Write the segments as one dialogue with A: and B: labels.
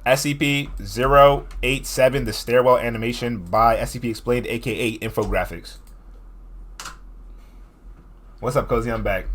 A: SCP-087, the Stairwell animation by SCP Explained, aka Infographics. What's up, Cozy? I'm back.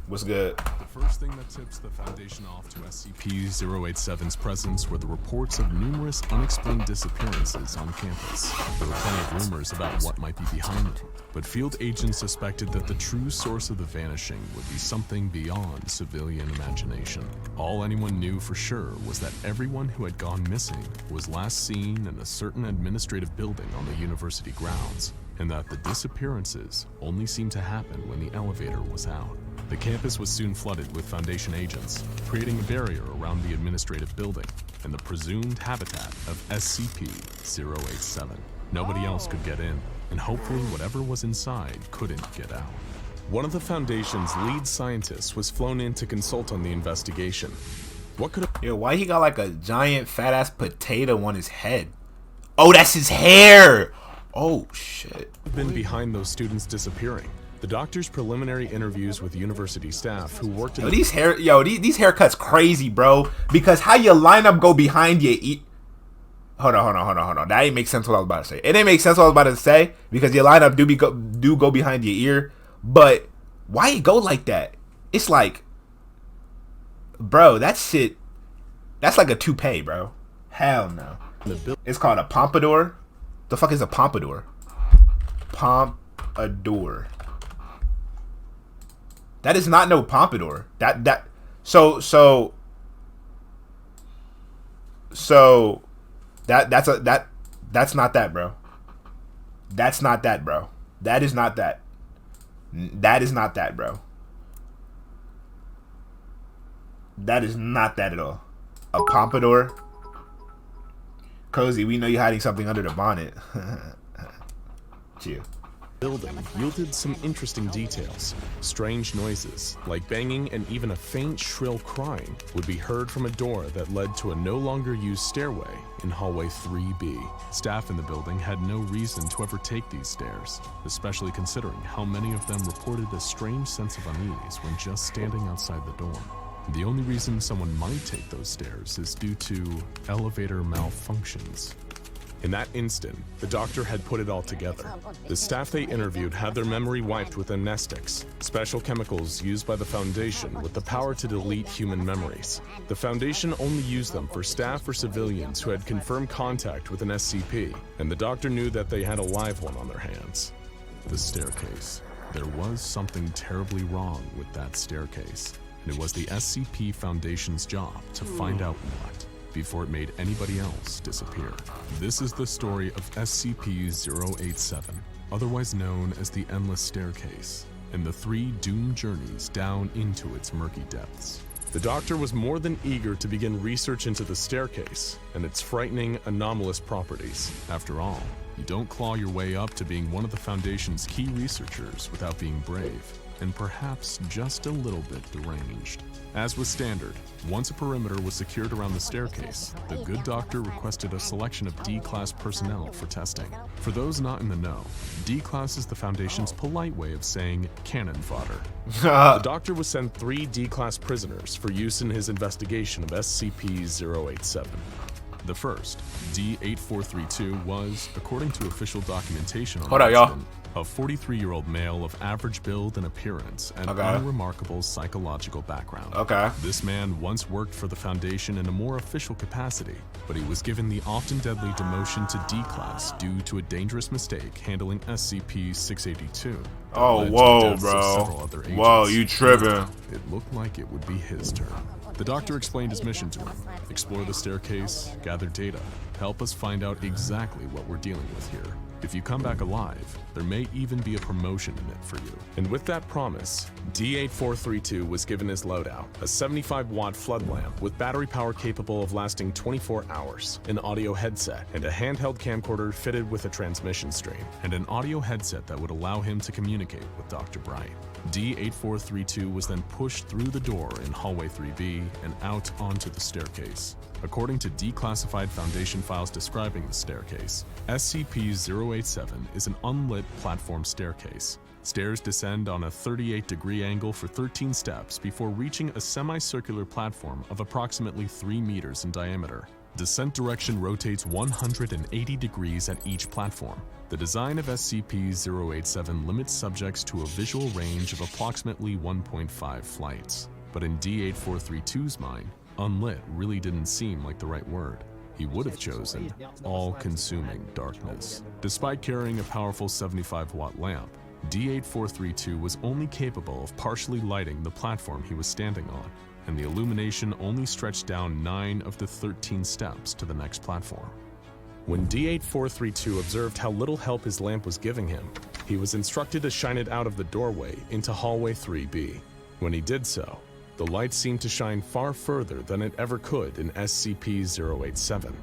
A: What's good?
B: The first thing that tips the Foundation off to SCP-087's presence were the reports of numerous unexplained disappearances on campus. There were plenty of rumors about what might be behind them, but field agents suspected that the true source of the vanishing would be something beyond civilian imagination. All anyone knew for sure was that everyone who had gone missing was last seen in a certain administrative building on the university grounds, and that the disappearances only seemed to happen when the elevator was out. The campus was soon flooded with Foundation agents, creating a barrier around the administrative building and the presumed habitat of SCP-087. Nobody else could get in, and hopefully whatever was inside couldn't get out. One of the Foundation's lead scientists was flown in to consult on the investigation. What could have—
A: Yo, why he got like a giant fat-ass potato on his head? Oh, that's his hair! Oh, shit.
B: Been behind those students disappearing? The doctor's preliminary interviews with university staff who worked in
A: these haircuts crazy, bro. Because how your lineup go behind your ear. Hold on. That ain't make sense what I was about to say. It didn't make sense what I was about to say because your lineup do go behind your ear. But why it go like that? It's like, bro, that shit. That's like a toupee, bro. Hell no. It's called a pompadour. The fuck is a pompadour? Pompadour. That is not no pompadour. So that's not that, bro. That's not that, bro. That is not that. That is not that, bro. That is not that at all. A pompadour. Cozy, we know you're hiding something under the bonnet. Chill.
B: Building yielded some interesting details. Strange noises, like banging and even a faint shrill crying, would be heard from a door that led to a no longer used stairway in hallway 3B. Staff in the building had no reason to ever take these stairs, especially considering how many of them reported a strange sense of unease when just standing outside the dorm. The only reason someone might take those stairs is due to elevator malfunctions. In that instant, the doctor had put it all together. The staff they interviewed had their memory wiped with amnestics, special chemicals used by the Foundation with the power to delete human memories. The Foundation only used them for staff or civilians who had confirmed contact with an SCP, and the doctor knew that they had a live one on their hands. The staircase. There was something terribly wrong with that staircase, and it was the SCP Foundation's job to find out what, before it made anybody else disappear. This is the story of SCP-087, otherwise known as the Endless Staircase, and the 3 doomed journeys down into its murky depths. The doctor was more than eager to begin research into the staircase and its frightening, anomalous properties. After all, you don't claw your way up to being one of the Foundation's key researchers without being brave, and perhaps just a little bit deranged. As was standard, once a perimeter was secured around the staircase, the good doctor requested a selection of D-Class personnel for testing. For those not in the know, D-Class is the Foundation's polite way of saying cannon fodder. The doctor was sent 3 D-Class prisoners for use in his investigation of SCP-087. The first, D-8432, was, according to official documentation on the incident, a 43-year-old male of average build and appearance and unremarkable psychological background. This man once worked for the Foundation in a more official capacity, but he was given the often deadly demotion to D-Class due to a dangerous mistake handling SCP-682.
A: Oh, whoa, bro. Whoa, you tripping.
B: It looked like it would be his turn. The doctor explained his mission to him: explore the staircase, gather data, help us find out exactly what we're dealing with here. If you come back alive, there may even be a promotion in it for you. And with that promise, D-8432 was given his loadout, a 75-watt flood lamp with battery power capable of lasting 24 hours, an audio headset, and a handheld camcorder fitted with a transmission stream, and an audio headset that would allow him to communicate with Dr. Bright. D-8432 was then pushed through the door in hallway 3B and out onto the staircase. According to declassified Foundation files describing the staircase, SCP-087 SCP-087 is an unlit platform staircase. Stairs descend on a 38-degree angle for 13 steps before reaching a semicircular platform of approximately 3 meters in diameter. Descent direction rotates 180 degrees at each platform. The design of SCP-087 limits subjects to a visual range of approximately 1.5 flights. But in D8432's mind, unlit really didn't seem like the right word. He would have chosen all-consuming darkness. Despite carrying a powerful 75-watt lamp, D8432 was only capable of partially lighting the platform he was standing on, and the illumination only stretched down 9 of the 13 steps to the next platform. When D8432 observed how little help his lamp was giving him, he was instructed to shine it out of the doorway into hallway 3B. When he did so, the light seemed to shine far further than it ever could in SCP-087.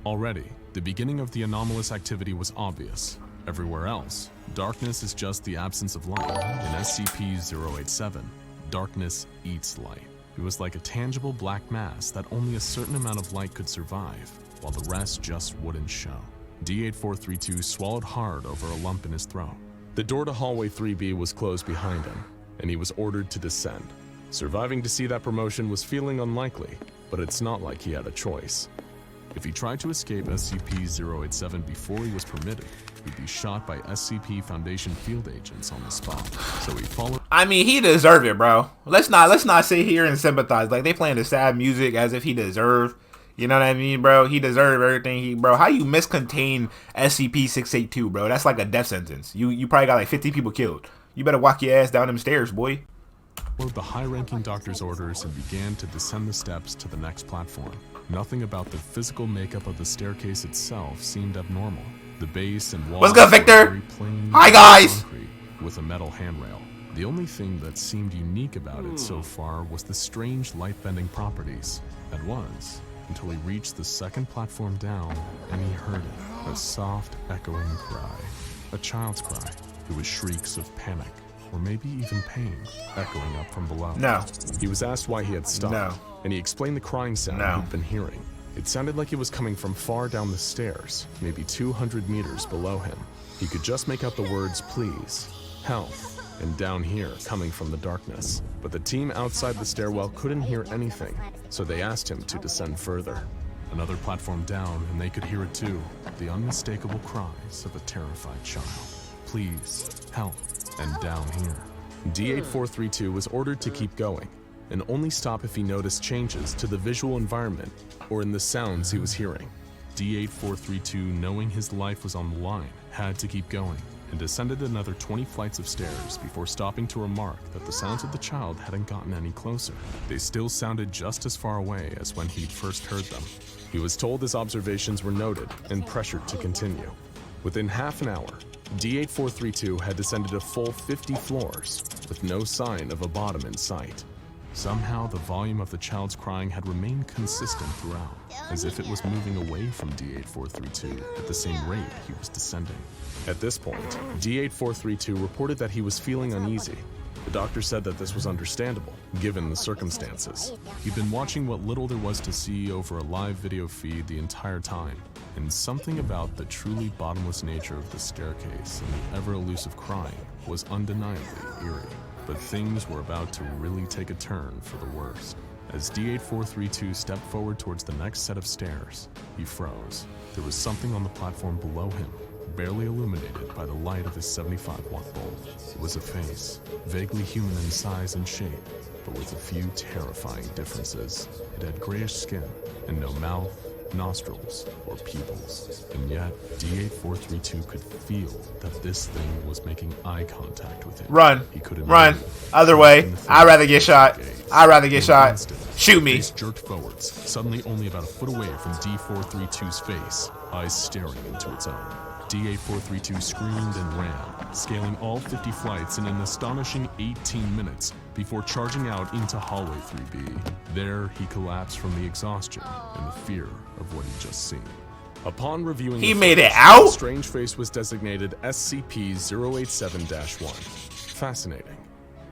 B: Already, the beginning of the anomalous activity was obvious. Everywhere else, darkness is just the absence of light. In SCP-087, darkness eats light. It was like a tangible black mass that only a certain amount of light could survive, while the rest just wouldn't show. D8432 swallowed hard over a lump in his throat. The door to hallway 3B was closed behind him, and he was ordered to descend. Surviving to see that promotion was feeling unlikely, but it's not like he had a choice. If he tried to escape SCP-087 before he was permitted, he'd be shot by SCP Foundation field agents on the spot. So he followed.
A: I mean, he deserved it, bro. Let's not sit here and sympathize. Like, they playing the sad music as if he deserved. You know what I mean, bro? He deserved everything. Bro, how you miscontain SCP-682, bro? That's like a death sentence. You probably got like 50 people killed. You better walk your ass down them stairs, boy.
B: Followed the high-ranking doctor's orders and began to descend the steps to the next platform. Nothing about the physical makeup of the staircase itself seemed abnormal. The base and walls
A: What's good, Victor?
B: were very plain
A: Hi, guys.
B: concrete with a metal handrail. The only thing that seemed unique about it so far was the strange light-bending properties. That was, until he reached the second platform down, and he heard it, a soft, echoing cry. A child's cry. It was shrieks of panic, or maybe even pain, echoing up from below.
A: No.
B: He was asked why he had stopped,
A: No.
B: and he explained the crying sound he'd been hearing. It sounded like it was coming from far down the stairs, maybe 200 meters below him. He could just make out the words, please, help, and down here, coming from the darkness. But the team outside the stairwell couldn't hear anything, so they asked him to descend further. Another platform down, and they could hear it too, the unmistakable cries of a terrified child. Please, help, and down here. D8432 was ordered to keep going, and only stop if he noticed changes to the visual environment or in the sounds he was hearing. D8432, knowing his life was on the line, had to keep going, and descended another 20 flights of stairs before stopping to remark that the sounds of the child hadn't gotten any closer. They still sounded just as far away as when he'd first heard them. He was told his observations were noted and pressured to continue. Within half an hour, D8432 had descended a full 50 floors, with no sign of a bottom in sight. Somehow, the volume of the child's crying had remained consistent throughout, as if it was moving away from D8432 at the same rate he was descending. At this point, D8432 reported that he was feeling uneasy. The doctor said that this was understandable, given the circumstances. He'd been watching what little there was to see over a live video feed the entire time, and something about the truly bottomless nature of the staircase and the ever-elusive crying was undeniably eerie. But things were about to really take a turn for the worst. As D8432 stepped forward towards the next set of stairs, he froze. There was something on the platform below him, barely illuminated by the light of his 75-watt bulb. It was a face, vaguely human in size and shape, but with a few terrifying differences. It had grayish skin and no mouth, nostrils, or pupils. And yet, D8432 could feel that this thing was making eye contact with him.
A: Run.
B: He couldn't
A: Run.
B: move.
A: Other way. I'd rather get shot. I'd rather get shot. Shoot me.
B: Face jerked forwards, suddenly only about a foot away from D432's face, eyes staring into its own. D8432 screamed and ran, scaling all 50 flights in an astonishing 18 minutes before charging out into hallway 3B. There, he collapsed from the exhaustion and the fear of what he'd just seen. Upon reviewing
A: He
B: the
A: made it
B: footage,
A: out?
B: the strange face was designated SCP-087-1. Fascinating.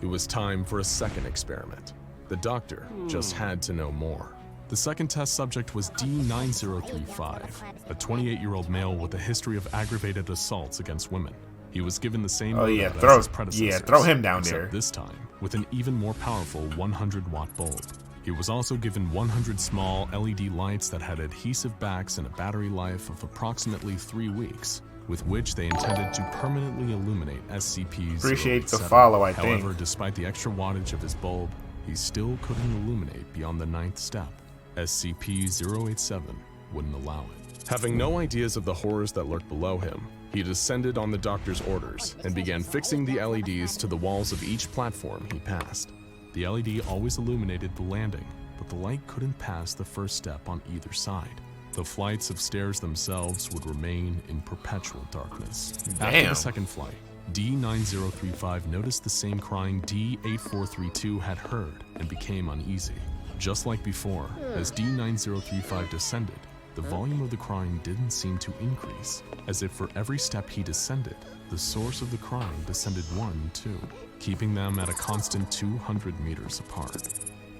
B: It was time for a second experiment. The doctor just had to know more. The second test subject was D9035, a 28-year-old male with a history of aggravated assaults against women. He was given the same motive as his predecessors,
A: throw him down
B: except
A: there.
B: this time with an even more powerful 100-watt bulb. He was also given 100 small LED lights that had adhesive backs and a battery life of approximately 3 weeks, with which they intended to permanently illuminate SCP-087.
A: Appreciate the follow, I think.
B: However, despite the extra wattage of his bulb, he still couldn't illuminate beyond the 9th step. SCP-087 wouldn't allow it. Having no ideas of the horrors that lurked below him, he descended on the doctor's orders and began fixing the LEDs to the walls of each platform he passed. The LED always illuminated the landing, but the light couldn't pass the first step on either side. The flights of stairs themselves would remain in perpetual darkness. After the second flight, D9035 noticed the same crying D8432 had heard and became uneasy. Just like before, as D9035 descended, the volume of the crying didn't seem to increase, as if for every step he descended, the source of the crying descended 1, 2, keeping them at a constant 200 meters apart.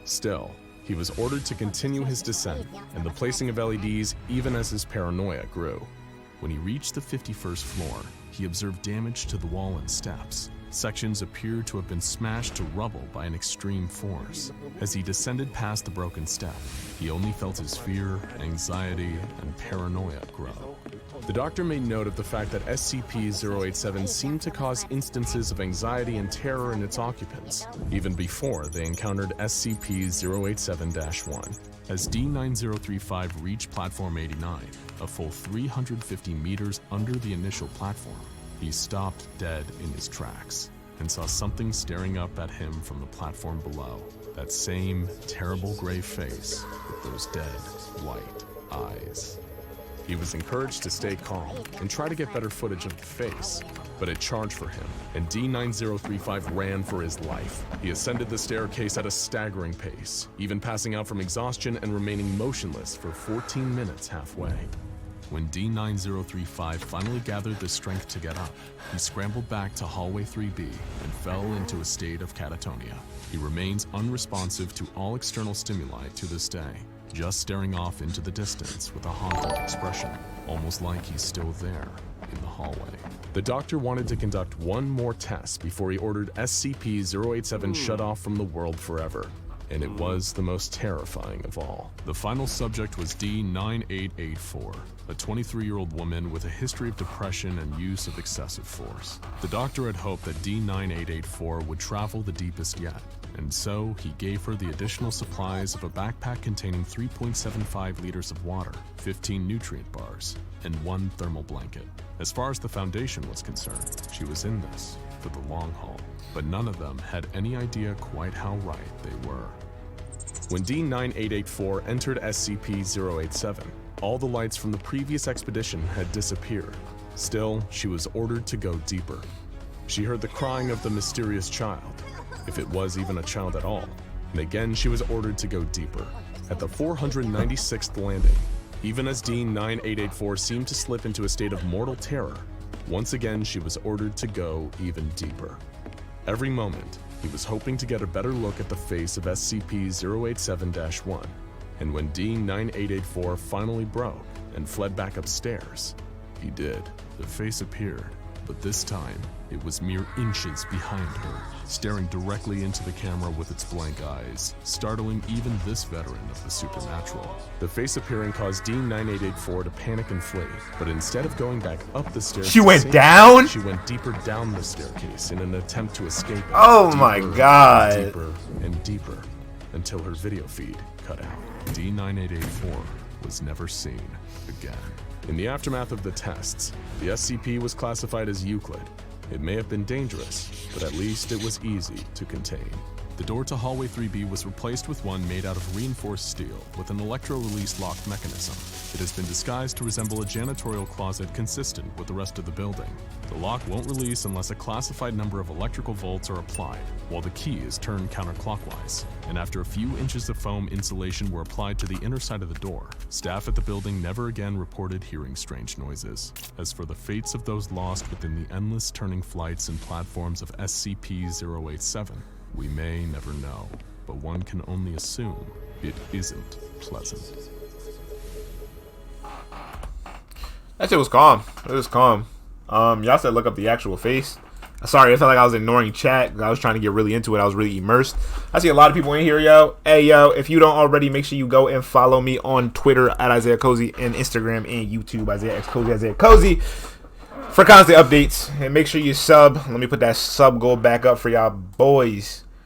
B: Still, he was ordered to continue his descent and the placing of LEDs even as his paranoia grew. When he reached the 51st floor, he observed damage to the wall and steps. Sections appeared to have been smashed to rubble by an extreme force. As he descended past the broken step, he only felt his fear, anxiety, and paranoia grow. The doctor made note of the fact that SCP-087 seemed to cause instances of anxiety and terror in its occupants, even before they encountered SCP-087-1. As D9035 reached Platform 89, a full 350 meters under the initial platform, he stopped dead in his tracks and saw something staring up at him from the platform below. That same terrible gray face with those dead white eyes. He was encouraged to stay calm and try to get better footage of the face, but it charged for him, and D9035 ran for his life. He ascended the staircase at a staggering pace, even passing out from exhaustion and remaining motionless for 14 minutes halfway. When D9035 finally gathered the strength to get up, he scrambled back to hallway 3B and fell into a state of catatonia. He remains unresponsive to all external stimuli to this day, just staring off into the distance with a haunted expression, almost like he's still there in the hallway. The doctor wanted to conduct one more test before he ordered SCP-087 shut off from the world forever. And it was the most terrifying of all. The final subject was D9884, a 23-year-old woman with a history of depression and use of excessive force. The doctor had hoped that D9884 would travel the deepest yet, and so he gave her the additional supplies of a backpack containing 3.75 liters of water, 15 nutrient bars, and 1 thermal blanket. As far as the Foundation was concerned, she was in this for the long haul, but none of them had any idea quite how right they were. When D9884 entered SCP-087, all the lights from the previous expedition had disappeared. Still, she was ordered to go deeper. She heard the crying of the mysterious child, if it was even a child at all, and again she was ordered to go deeper. At the 496th landing, even as D9884 seemed to slip into a state of mortal terror, once again she was ordered to go even deeper. Every moment, he was hoping to get a better look at the face of SCP-087-1, and when D9884 finally broke and fled back upstairs, he did. The face appeared, but this time, it was mere inches behind her, staring directly into the camera with its blank eyes, startling even this veteran of the supernatural. The face appearing caused D9884 to panic and flee, but instead of going back up the stairs,
A: she went down?
B: She went deeper down the staircase in an attempt to escape.
A: Oh my god.
B: Deeper and deeper, until her video feed cut out. D9884 was never seen again. In the aftermath of the tests, the SCP was classified as Euclid. It may have been dangerous, but at least it was easy to contain. The door to hallway 3B was replaced with one made out of reinforced steel with an electro-release lock mechanism. It has been disguised to resemble a janitorial closet consistent with the rest of the building. The lock won't release unless a classified number of electrical volts are applied, while the key is turned counterclockwise. And after a few inches of foam insulation were applied to the inner side of the door, staff at the building never again reported hearing strange noises. As for the fates of those lost within the endless turning flights and platforms of SCP-087, we may never know, but one can only assume it isn't pleasant.
A: That shit was calm. It was calm. Y'all said look up the actual face. Sorry, I felt like I was ignoring chat. I was trying to get really into it. I was really immersed. I see a lot of people in here, yo. Hey, yo, if you don't already, make sure you go and follow me on Twitter at Isaiah Cozy and Instagram and YouTube, Isaiah X Cozy, Isaiah Cozy, for constant updates. And make sure you sub. Let me put that sub goal back up for y'all boys.